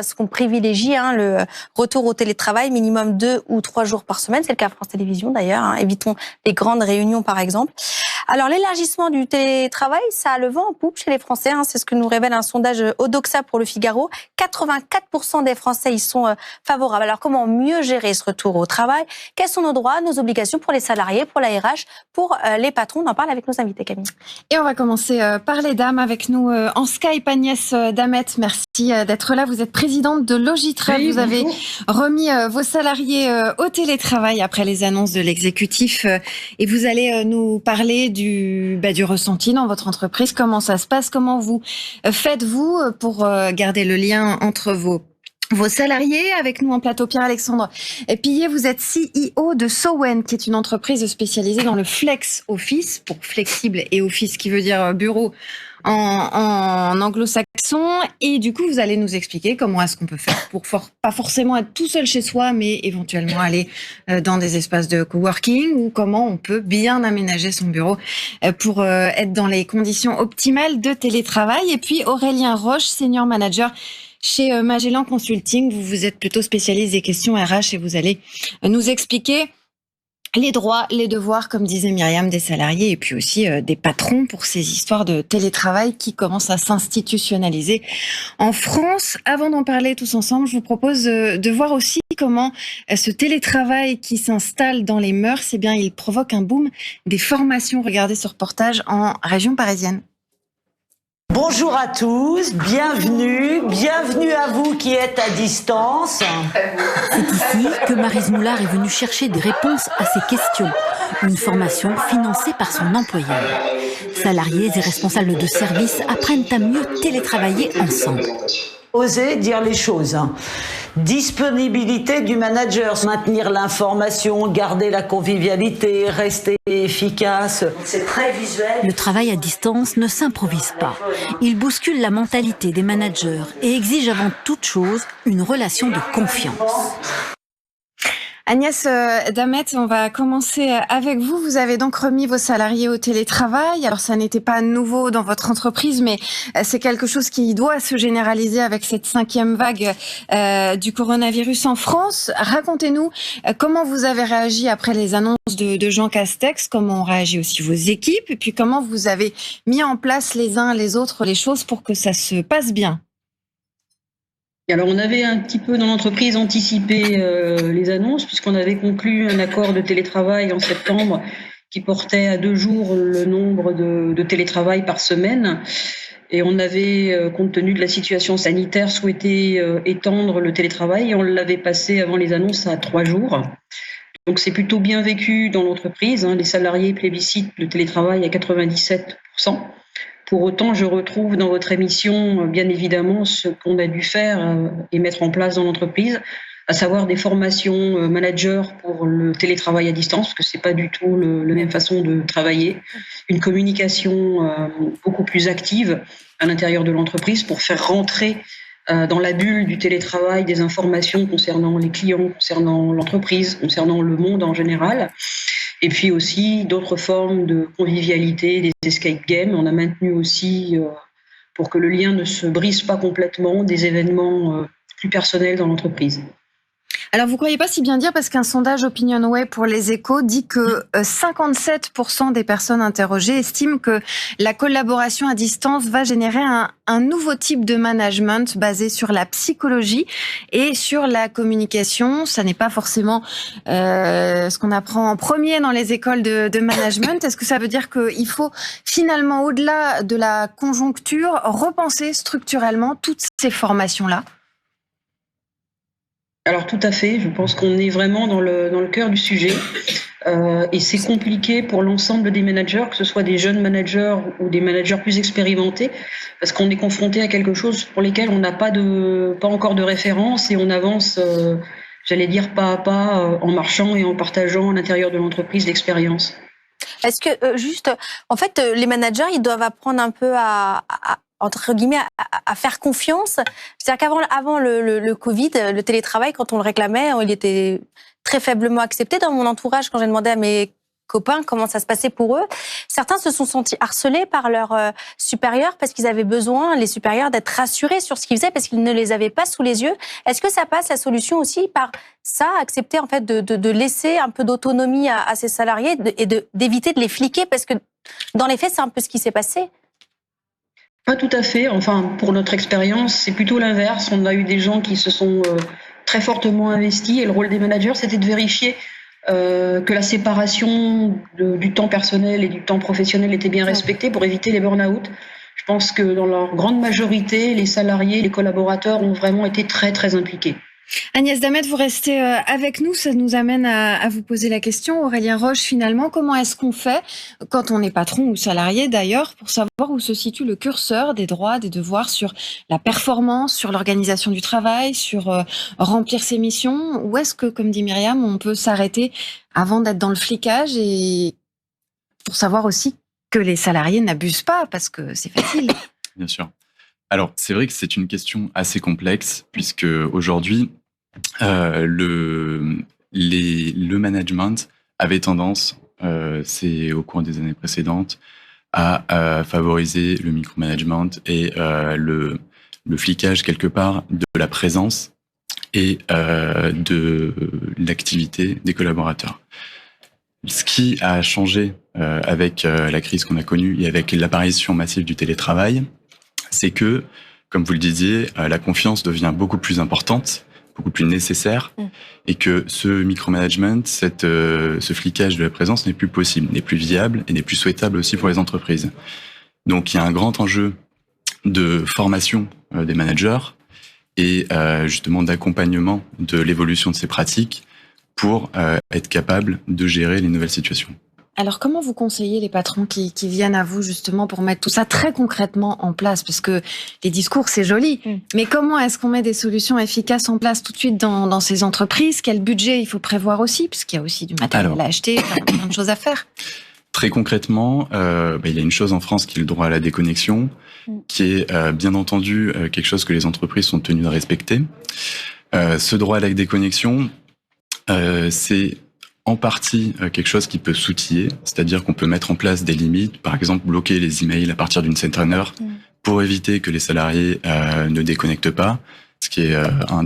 ce qu'on privilégie le retour au télétravail, minimum 2 ou 3 jours par semaine. C'est le cas à France Télévisions d'ailleurs. Évitons les grandes réunions par exemple. Alors l'élargissement du télétravail, ça a le vent en poupe chez les Français. C'est ce que nous révèle un sondage Odoxa pour Le Figaro. 84% des Français y sont favorables. Alors comment mieux gérer ce retour au travail? Quels sont nos droits, nos obligations pour les salariés, pour la RH, pour les patrons? On en parle avec nos invités, Camille. Et on va commencer par les dames avec nous en Skype. Agnès Damet, merci d'être là. Vous êtes présidente de Logitra. Vous avez remis vos salariés au télétravail après les annonces de l'exécutif. Et vous allez nous parler du ressenti dans votre entreprise. Comment ça se passe? Comment vous faites-vous pour garder le lien entre vos salariés? Avec nous en plateau, Pierre-Alexandre Pillet, vous êtes CEO de Sowen, qui est une entreprise spécialisée dans le flex office, pour flexible et office qui veut dire bureau en anglo-saxon. Et du coup, vous allez nous expliquer comment est-ce qu'on peut faire pour pas forcément être tout seul chez soi, mais éventuellement aller dans des espaces de coworking, ou comment on peut bien aménager son bureau pour être dans les conditions optimales de télétravail. Et puis Aurélien Roche, senior manager chez Magellan Consulting. Vous êtes plutôt spécialiste des questions RH et vous allez nous expliquer les droits, les devoirs, comme disait Myriam, des salariés et puis aussi des patrons pour ces histoires de télétravail qui commencent à s'institutionnaliser en France. Avant d'en parler tous ensemble, je vous propose de voir aussi comment ce télétravail qui s'installe dans les mœurs, il provoque un boom des formations. Regardez ce reportage en région parisienne. Bonjour à tous, bienvenue à vous qui êtes à distance. C'est ici que Maryse Moulard est venue chercher des réponses à ces questions. Une formation financée par son employeur. Salariés et responsables de services apprennent à mieux télétravailler ensemble. Osez dire les choses. Disponibilité du manager, maintenir l'information, garder la convivialité, rester efficace. C'est très visuel. Le travail à distance ne s'improvise pas. Il bouscule la mentalité des managers et exige avant toute chose une relation de confiance. Agnès Damet, on va commencer avec vous. Vous avez donc remis vos salariés au télétravail. Alors ça n'était pas nouveau dans votre entreprise, mais c'est quelque chose qui doit se généraliser avec cette 5e vague du coronavirus en France. Racontez-nous comment vous avez réagi après les annonces de Jean Castex, comment ont réagi aussi vos équipes, et puis comment vous avez mis en place les uns les autres les choses pour que ça se passe bien. Alors on avait un petit peu dans l'entreprise anticipé les annonces, puisqu'on avait conclu un accord de télétravail en septembre qui portait à 2 jours le nombre de télétravail par semaine. Et on avait, compte tenu de la situation sanitaire, souhaité étendre le télétravail, et on l'avait passé avant les annonces à 3 jours. Donc c'est plutôt bien vécu dans l'entreprise. Les salariés plébiscitent le télétravail à 97%. Pour autant, je retrouve dans votre émission, bien évidemment, ce qu'on a dû faire et mettre en place dans l'entreprise, à savoir des formations managers pour le télétravail à distance, parce que c'est pas du tout la même façon de travailler. Une communication beaucoup plus active à l'intérieur de l'entreprise pour faire rentrer dans la bulle du télétravail des informations concernant les clients, concernant l'entreprise, concernant le monde en général. Et puis aussi d'autres formes de convivialité, des escape games. On a maintenu aussi, pour que le lien ne se brise pas complètement, des événements plus personnels dans l'entreprise. Alors, vous croyez pas si bien dire, parce qu'un sondage OpinionWay pour Les Échos dit que 57% des personnes interrogées estiment que la collaboration à distance va générer un nouveau type de management basé sur la psychologie et sur la communication. Ça n'est pas forcément ce qu'on apprend en premier dans les écoles de management. Est-ce que ça veut dire qu'il faut finalement, au-delà de la conjoncture, repenser structurellement toutes ces formations-là ? Alors tout à fait, je pense qu'on est vraiment dans le cœur du sujet et c'est compliqué pour l'ensemble des managers, que ce soit des jeunes managers ou des managers plus expérimentés, parce qu'on est confronté à quelque chose pour lesquels on n'a pas encore de référence et on avance, j'allais dire pas à pas, en marchant et en partageant à l'intérieur de l'entreprise l'expérience. Est-ce que juste, en fait, les managers, ils doivent apprendre un peu entre guillemets, à faire confiance. C'est-à-dire qu'avant le Covid, le télétravail, quand on le réclamait, il était très faiblement accepté. Dans mon entourage, quand j'ai demandé à mes copains, comment ça se passait pour eux. Certains se sont sentis harcelés par leurs supérieurs parce qu'ils avaient besoin, les supérieurs, d'être rassurés sur ce qu'ils faisaient parce qu'ils ne les avaient pas sous les yeux. Est-ce que ça passe la solution aussi par ça, accepter en fait de laisser un peu d'autonomie à ces salariés et d'éviter de les fliquer parce que dans les faits, c'est un peu ce qui s'est passé? Pas tout à fait. Enfin, pour notre expérience, c'est plutôt l'inverse. On a eu des gens qui se sont très fortement investis et le rôle des managers, c'était de vérifier que la séparation du temps personnel et du temps professionnel était bien respectée pour éviter les burn-out. Je pense que dans leur grande majorité, les salariés, les collaborateurs ont vraiment été très, très impliqués. Agnès Damet, vous restez avec nous. Ça nous amène à vous poser la question. Aurélien Roche, finalement, comment est-ce qu'on fait, quand on est patron ou salarié d'ailleurs, pour savoir où se situe le curseur des droits, des devoirs sur la performance, sur l'organisation du travail, sur remplir ses missions? Où est-ce que, comme dit Myriam, on peut s'arrêter avant d'être dans le flicage et pour savoir aussi que les salariés n'abusent pas, parce que c'est facile. Bien sûr. Alors, c'est vrai que c'est une question assez complexe, puisque aujourd'hui, le management avait tendance, c'est au cours des années précédentes, à favoriser le micromanagement et le flicage quelque part de la présence et de l'activité des collaborateurs. Ce qui a changé avec la crise qu'on a connue et avec l'apparition massive du télétravail, c'est que, comme vous le disiez, la confiance devient beaucoup plus importante, beaucoup plus nécessaire, et que ce micromanagement, ce flicage de la présence n'est plus possible, n'est plus viable et n'est plus souhaitable aussi pour les entreprises. Donc il y a un grand enjeu de formation des managers et justement d'accompagnement de l'évolution de ces pratiques pour être capable de gérer les nouvelles situations. Alors, comment vous conseillez les patrons qui viennent à vous justement pour mettre tout ça très concrètement en place? Parce que les discours, c'est joli, mais comment est-ce qu'on met des solutions efficaces en place tout de suite dans ces entreprises? Quel budget il faut prévoir aussi? Parce qu'il y a aussi du matériel à acheter, plein de choses à faire. Très concrètement, il y a une chose en France qui est le droit à la déconnexion, qui est bien entendu quelque chose que les entreprises sont tenues de respecter. Ce droit à la déconnexion, c'est en partie quelque chose qui peut s'outiller, c'est-à-dire qu'on peut mettre en place des limites, par exemple bloquer les emails à partir d'une certaine heure pour éviter que les salariés ne déconnectent pas, ce qui est un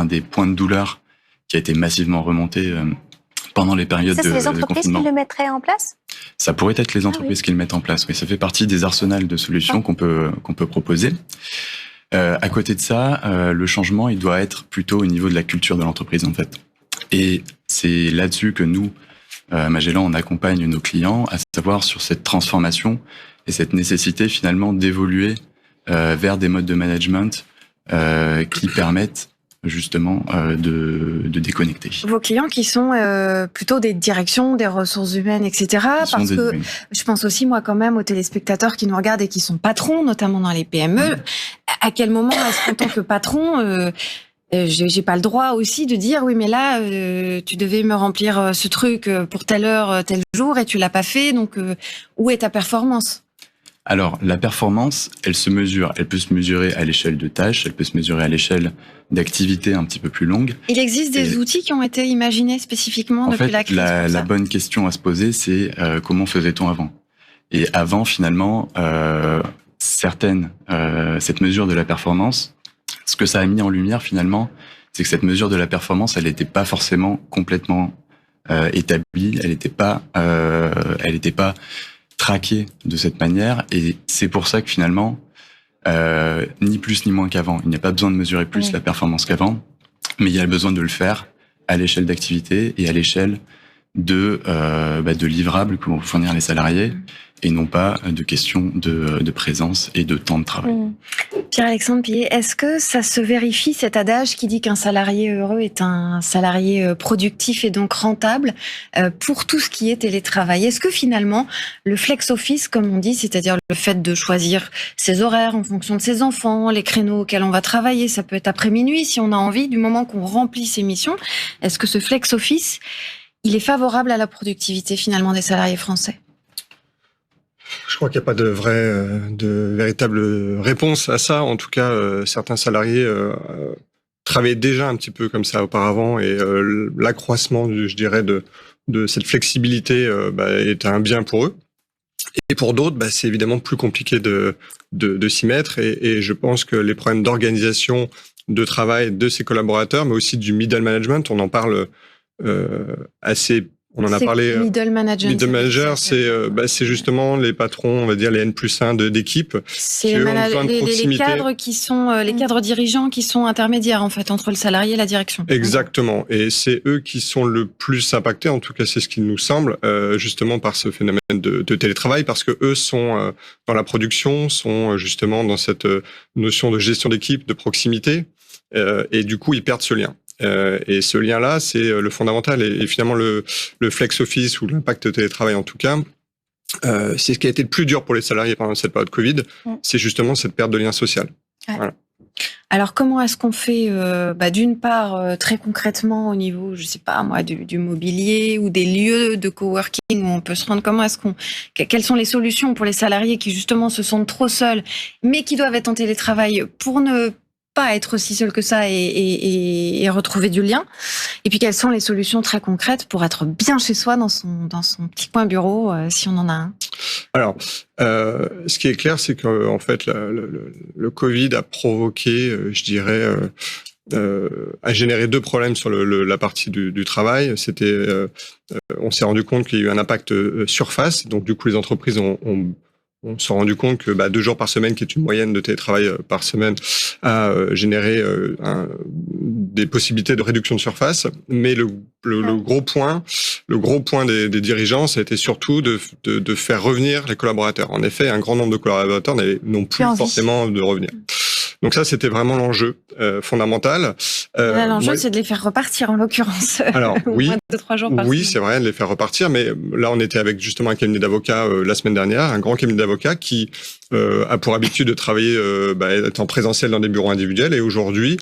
des points de douleur qui a été massivement remonté pendant les périodes de confinement. Ça, c'est les entreprises qui le mettraient en place? Ça pourrait être les entreprises qui le mettent en place, oui. Ça fait partie des arsenals de solutions qu'on peut proposer. À côté de ça, le changement, il doit être plutôt au niveau de la culture de l'entreprise, en fait. Et c'est là-dessus que nous, Magellan, on accompagne nos clients, à savoir sur cette transformation et cette nécessité finalement d'évoluer vers des modes de management qui permettent justement de déconnecter. Vos clients qui sont plutôt des directions, des ressources humaines, etc. Parce que je pense aussi, moi, quand même, aux téléspectateurs qui nous regardent et qui sont patrons, notamment dans les PME. À quel moment est-ce qu'en tant que patron... j'ai pas le droit aussi de dire oui mais là tu devais me remplir ce truc pour telle heure tel jour et tu l'as pas fait, donc où est ta performance? Alors la performance, elle peut se mesurer à l'échelle de tâches, elle peut se mesurer à l'échelle d'activités un petit peu plus longues. Il existe des outils qui ont été imaginés spécifiquement depuis la crise? La bonne question à se poser, c'est comment faisait-on avant? Et avant finalement cette mesure de la performance, ce que ça a mis en lumière finalement, c'est que cette mesure de la performance, elle n'était pas forcément complètement établie, elle n'était pas traquée de cette manière, et c'est pour ça que finalement, ni plus ni moins qu'avant, il n'y a pas besoin de mesurer plus la performance qu'avant, mais il y a besoin de le faire à l'échelle d'activité et à l'échelle de livrables que vont fournir les salariés, et non pas de questions de présence et de temps de travail. Pierre-Alexandre Pillet, est-ce que ça se vérifie, cet adage qui dit qu'un salarié heureux est un salarié productif et donc rentable, pour tout ce qui est télétravail? Est-ce que finalement, le flex-office, comme on dit, c'est-à-dire le fait de choisir ses horaires en fonction de ses enfants, les créneaux auxquels on va travailler, ça peut être après minuit si on a envie, du moment qu'on remplit ses missions, est-ce que ce flex-office, il est favorable à la productivité finalement des salariés français? Je crois qu'il n'y a pas de véritable réponse à ça. En tout cas, certains salariés travaillaient déjà un petit peu comme ça auparavant, et l'accroissement, je dirais, de cette flexibilité est un bien pour eux. Et pour d'autres, c'est évidemment plus compliqué de s'y mettre, et je pense que les problèmes d'organisation de travail de ses collaborateurs, mais aussi du middle management, on en parle assez. On en a parlé. Middle manager, c'est justement les patrons, on va dire les N+1 d'équipe. C'est les cadres qui sont les cadres dirigeants qui sont intermédiaires en fait entre le salarié et la direction. Exactement, et c'est eux qui sont le plus impactés. En tout cas, c'est ce qui nous semble, justement par ce phénomène de télétravail, parce que eux sont dans la production, sont justement dans cette notion de gestion d'équipe, de proximité, et du coup, ils perdent ce lien. Et ce lien-là, c'est le fondamental. Et finalement, le flex office ou l'impact télétravail, en tout cas, c'est ce qui a été le plus dur pour les salariés pendant cette période Covid. C'est justement cette perte de lien social. Ouais. Voilà. Alors, comment est-ce qu'on fait, d'une part, très concrètement au niveau, je sais pas moi, du mobilier ou des lieux de coworking où on peut se rendre, quelles sont les solutions pour les salariés qui justement se sentent trop seuls, mais qui doivent être en télétravail pour ne pas être aussi seul que ça et retrouver du lien. Et puis, quelles sont les solutions très concrètes pour être bien chez soi dans son petit coin bureau, si on en a un? Alors, ce qui est clair, c'est que en fait, le Covid a provoqué, je dirais, a généré deux problèmes sur la partie du travail. C'était, on s'est rendu compte qu'il y a eu un impact surface. Donc, du coup, les entreprises on s'est rendu compte que 2 jours par semaine, qui est une moyenne de télétravail par semaine, a généré des possibilités de réduction de surface. Mais le gros point des dirigeants, ça a été surtout de faire revenir les collaborateurs. En effet, un grand nombre de collaborateurs n'ont plus forcément de revenir. Donc ça, c'était vraiment l'enjeu fondamental. Là, l'enjeu, c'est de les faire repartir, en l'occurrence. Alors oui, 2-3 jours par semaine. C'est vrai, de les faire repartir. Mais là, on était avec justement un cabinet d'avocats la semaine dernière, un grand cabinet d'avocats qui a pour habitude de travailler, être en présentiel dans des bureaux individuels. Et aujourd'hui,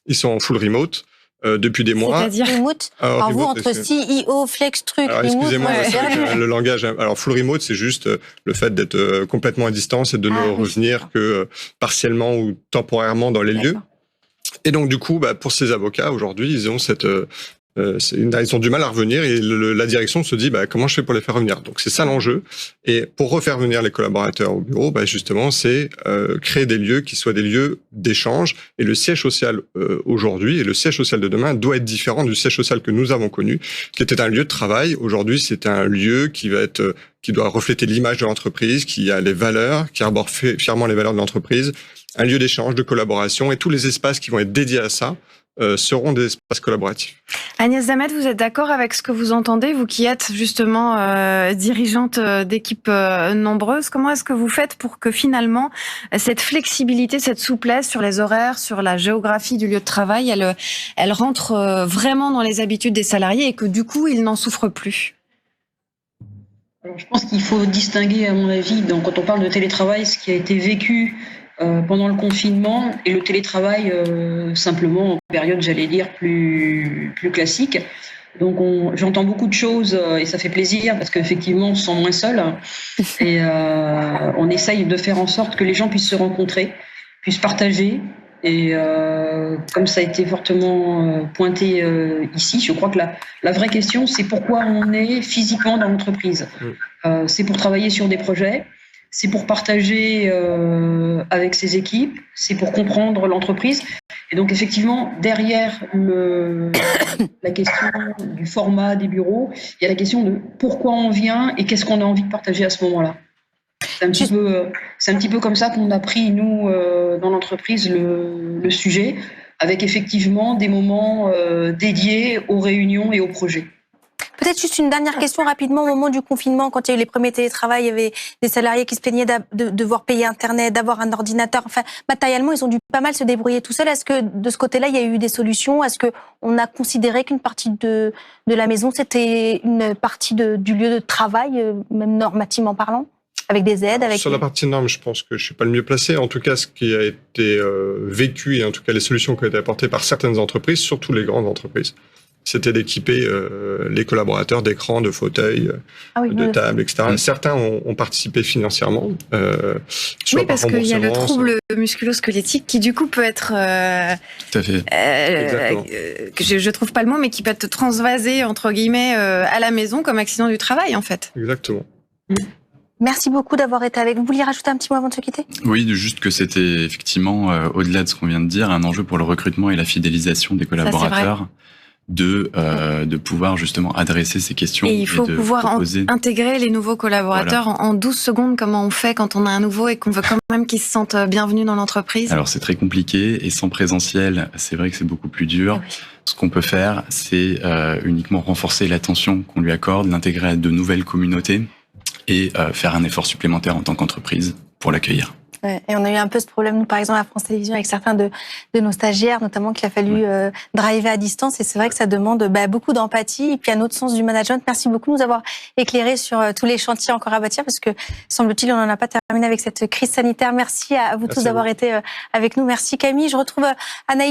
ils sont en full remote. Depuis des mois. C'est-à-dire remote. Alors vous, entre CEO, flex, truc, alors, remote... Excusez-moi, le langage... Alors, full remote, c'est juste le fait d'être complètement à distance et de ne revenir que partiellement ou temporairement dans les lieux. Et donc, du coup, pour ces avocats, aujourd'hui, ils ont ils ont du mal à revenir, et la direction se dit comment je fais pour les faire revenir. Donc c'est ça l'enjeu. Et pour refaire venir les collaborateurs au bureau, justement, c'est créer des lieux qui soient des lieux d'échange. Et le siège social aujourd'hui et le siège social de demain doit être différent du siège social que nous avons connu, qui était un lieu de travail. Aujourd'hui, c'est un lieu qui doit refléter l'image de l'entreprise, qui a les valeurs, qui arbore fièrement les valeurs de l'entreprise, un lieu d'échange, de collaboration, et tous les espaces qui vont être dédiés à ça seront des espaces collaboratifs. Agnès Damet, vous êtes d'accord avec ce que vous entendez, vous qui êtes justement dirigeante d'équipes nombreuses? Comment est-ce que vous faites pour que finalement cette flexibilité, cette souplesse sur les horaires, sur la géographie du lieu de travail, elle rentre vraiment dans les habitudes des salariés et que du coup, ils n'en souffrent plus? Alors, je pense qu'il faut distinguer, à mon avis, quand on parle de télétravail, ce qui a été vécu pendant le confinement et le télétravail simplement en période, j'allais dire, plus classique. Donc j'entends beaucoup de choses et ça fait plaisir parce qu'effectivement on se sent moins seul et on essaye de faire en sorte que les gens puissent se rencontrer, puissent partager. Et comme ça a été fortement pointé ici, je crois que la vraie question, c'est pourquoi on est physiquement dans l'entreprise. C'est pour travailler sur des projets, c'est pour partager avec ses équipes, c'est pour comprendre l'entreprise. Et donc effectivement, derrière la question du format des bureaux, il y a la question de pourquoi on vient et qu'est-ce qu'on a envie de partager à ce moment-là. C'est un petit peu comme ça qu'on a pris, nous, dans l'entreprise, le sujet, avec effectivement des moments dédiés aux réunions et aux projets. Peut-être juste une dernière question rapidement. Au moment du confinement, quand il y a eu les premiers télétravail, il y avait des salariés qui se plaignaient de devoir payer Internet, d'avoir un ordinateur. Enfin, matériellement, ils ont dû pas mal se débrouiller tout seuls. Est-ce que de ce côté-là, il y a eu des solutions? Est-ce qu'on a considéré qu'une partie de la maison, c'était une partie du lieu de travail, même normativement parlant? Avec des aides, Sur la partie norme, je pense que je suis pas le mieux placé. En tout cas, ce qui a été vécu, et en tout cas les solutions qui ont été apportées par certaines entreprises, surtout les grandes entreprises, c'était d'équiper les collaborateurs d'écrans, de fauteuils, de tables, etc. Certains ont participé financièrement. Oui, parce qu'il y a le trouble musculo-squelettique qui du coup peut être... Tout à fait. Je trouve pas le mot, mais qui peut être transvasé, entre guillemets, à la maison comme accident du travail, en fait. Exactement. Merci beaucoup d'avoir été avec nous. Vous vouliez rajouter un petit mot avant de se quitter? Oui, juste que c'était effectivement, au-delà de ce qu'on vient de dire, un enjeu pour le recrutement et la fidélisation des collaborateurs. De pouvoir justement adresser ces questions. Et il faut pouvoir intégrer les nouveaux collaborateurs en 12 secondes, comment on fait quand on a un nouveau et qu'on veut quand même qu'ils se sentent bienvenus dans l'entreprise. Alors c'est très compliqué et sans présentiel, c'est vrai que c'est beaucoup plus dur. Oui. Ce qu'on peut faire, c'est uniquement renforcer l'attention qu'on lui accorde, l'intégrer à de nouvelles communautés et faire un effort supplémentaire en tant qu'entreprise pour l'accueillir. Ouais, et on a eu un peu ce problème, nous, par exemple, à France Télévisions, avec certains de nos stagiaires, notamment, qu'il a fallu driver à distance. Et c'est vrai que ça demande beaucoup d'empathie et puis un autre sens du management. Merci beaucoup de nous avoir éclairé sur tous les chantiers encore à bâtir, parce que, semble-t-il, on n'en a pas terminé avec cette crise sanitaire. Merci à vous tous d'avoir été avec nous. Merci Camille. Je retrouve Anaïs.